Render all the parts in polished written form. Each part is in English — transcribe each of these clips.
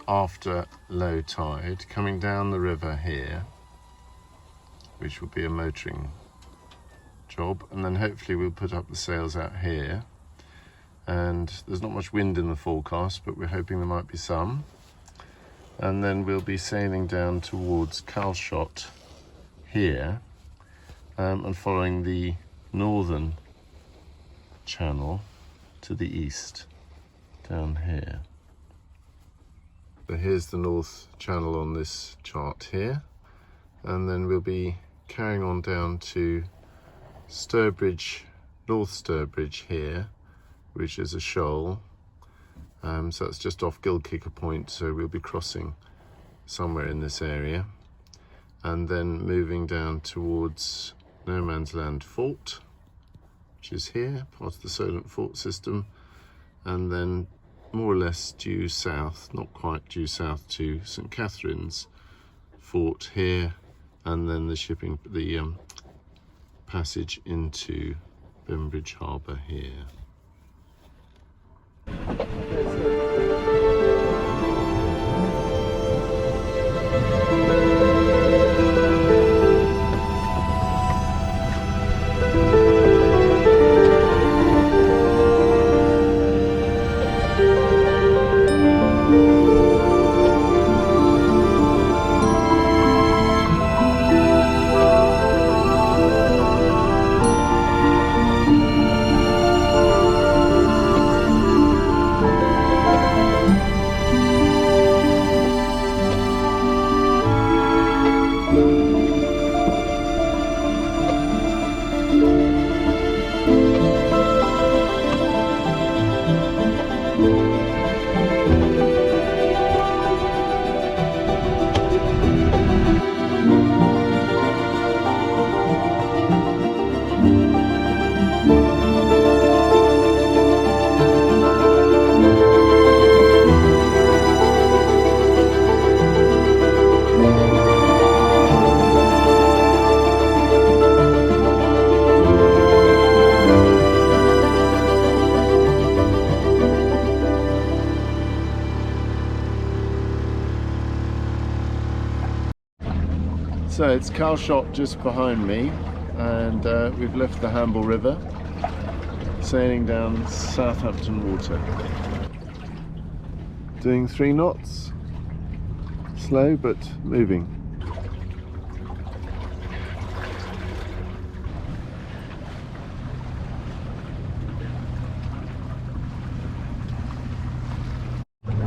after low tide, coming down the river here, which will be a motoring job, and then hopefully we'll put up the sails out here. And there's not much wind in the forecast, but we're hoping there might be some. And then we'll be sailing down towards Calshot here, and following the northern channel to the east down here. So here's the north channel on this chart here, and then we'll be carrying on down to Sturbridge, North Sturbridge here, which is a shoal. So that's just off Gillkicker Point, so we'll be crossing somewhere in this area, and then moving down towards No Man's Land Fort, which is here, part of the Solent Fort system, and then more or less due south, not quite due south, to St Catherine's Fort here, and then the passage into Bembridge Harbour here. So it's Calshot just behind me, and we've left the Hamble River, sailing down Southampton water. Doing 3 knots, slow but moving.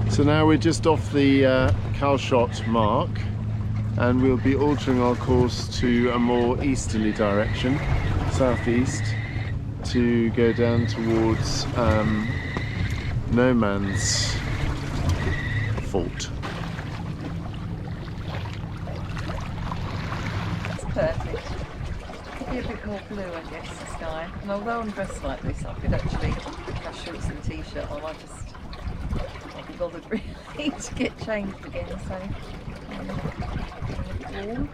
So now we're just off the Calshot mark, and we'll be altering our course to a more easterly direction, southeast, to go down towards No Man's Fort. It's perfect. Could be a bit more blue, I guess, the sky. And although I'm dressed like this, I could actually have shorts and a t-shirt on. I can't be bothered really to get changed again, so warm.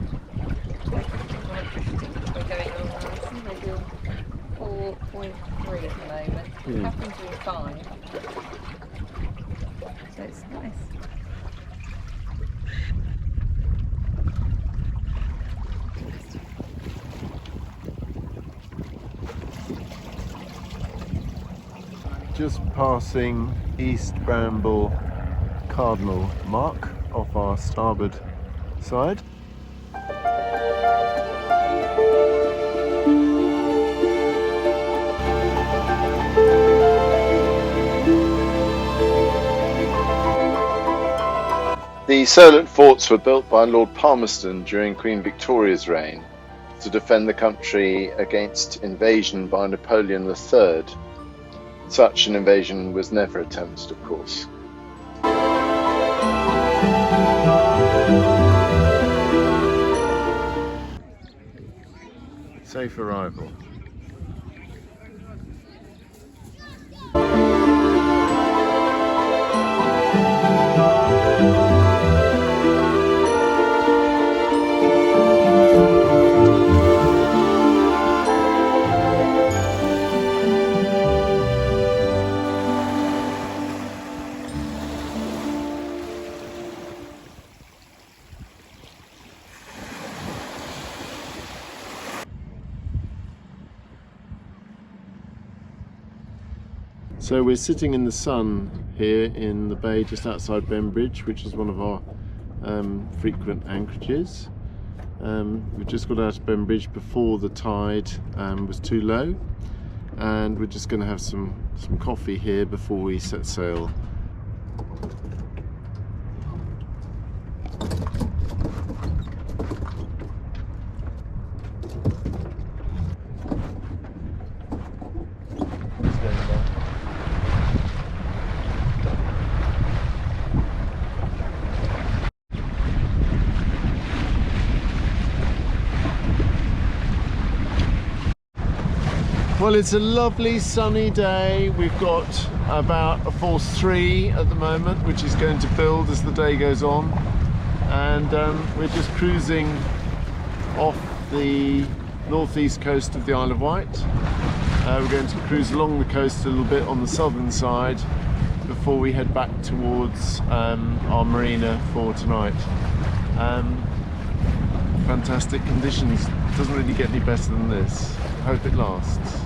We're going on Horizon, they do 4.3 at the moment. It happens to be 5. So it's nice. Just passing East Bramble Cardinal mark off our starboard side. The Solent forts were built by Lord Palmerston during Queen Victoria's reign to defend the country against invasion by Napoleon III. Such an invasion was never attempted, of course. Safe arrival. So we're sitting in the sun here in the bay just outside Bembridge, which is one of our frequent anchorages. We've just got out of Bembridge before the tide was too low, and we're just going to have some coffee here before we set sail. Well, it's a lovely sunny day. We've got about a force 3 at the moment, which is going to build as the day goes on, and we're just cruising off the northeast coast of the Isle of Wight. We're going to cruise along the coast a little bit on the southern side before we head back towards our marina for tonight. Fantastic conditions. Doesn't really get any better than this. Hope it lasts.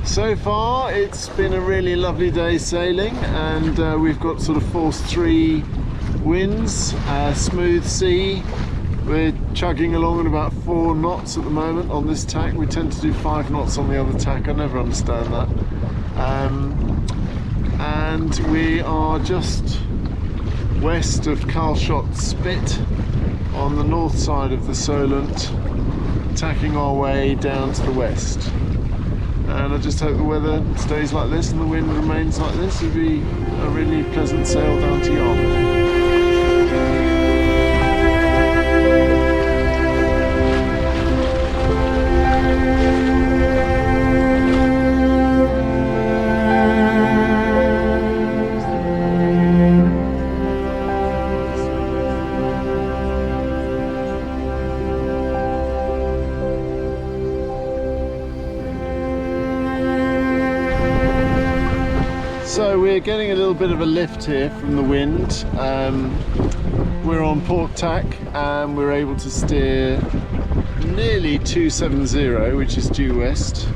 So far it's been a really lovely day sailing, and we've got sort of force 3 winds, smooth sea. We're chugging along at about 4 knots at the moment on this tack. We tend to do 5 knots on the other tack. I never understand that. And we are just west of Carlshot Spit on the north side of the Solent, tacking our way down to the west. And I just hope the weather stays like this and the wind remains like this. It'll be a really pleasant sail down to Yarmouth. we're getting a little bit of a lift here from the wind. We're on port tack and we're able to steer nearly 270, which is due west.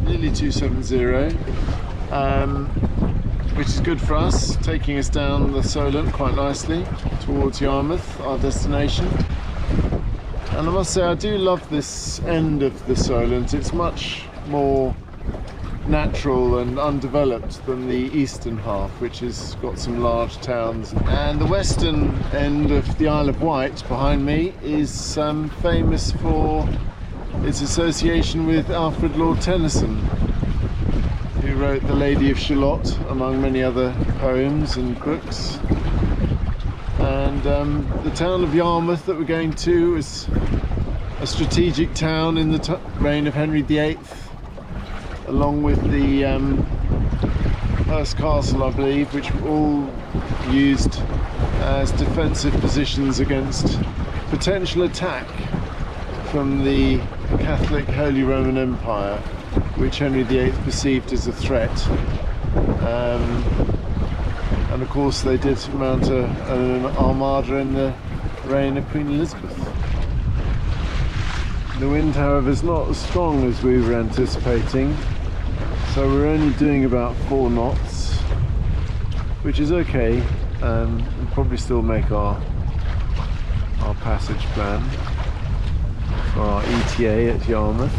Nearly 270, which is good for us, taking us down the Solent quite nicely towards Yarmouth, our destination. And I must say, I do love this end of the Solent. It's much more natural and undeveloped than the eastern half, which has got some large towns. And the western end of the Isle of Wight behind me is famous for its association with Alfred Lord Tennyson, who wrote The Lady of Shalott, among many other poems and books. And the town of Yarmouth that we're going to is a strategic town in the reign of Henry VIII, along with the Hurst Castle, I believe, which were all used as defensive positions against potential attack from the Catholic Holy Roman Empire, which Henry VIII perceived as a threat. And of course they did mount an armada in the reign of Queen Elizabeth. The wind, however, is not as strong as we were anticipating, so we're only doing about 4 knots, which is okay. We'll probably still make our passage plan for our ETA at Yarmouth.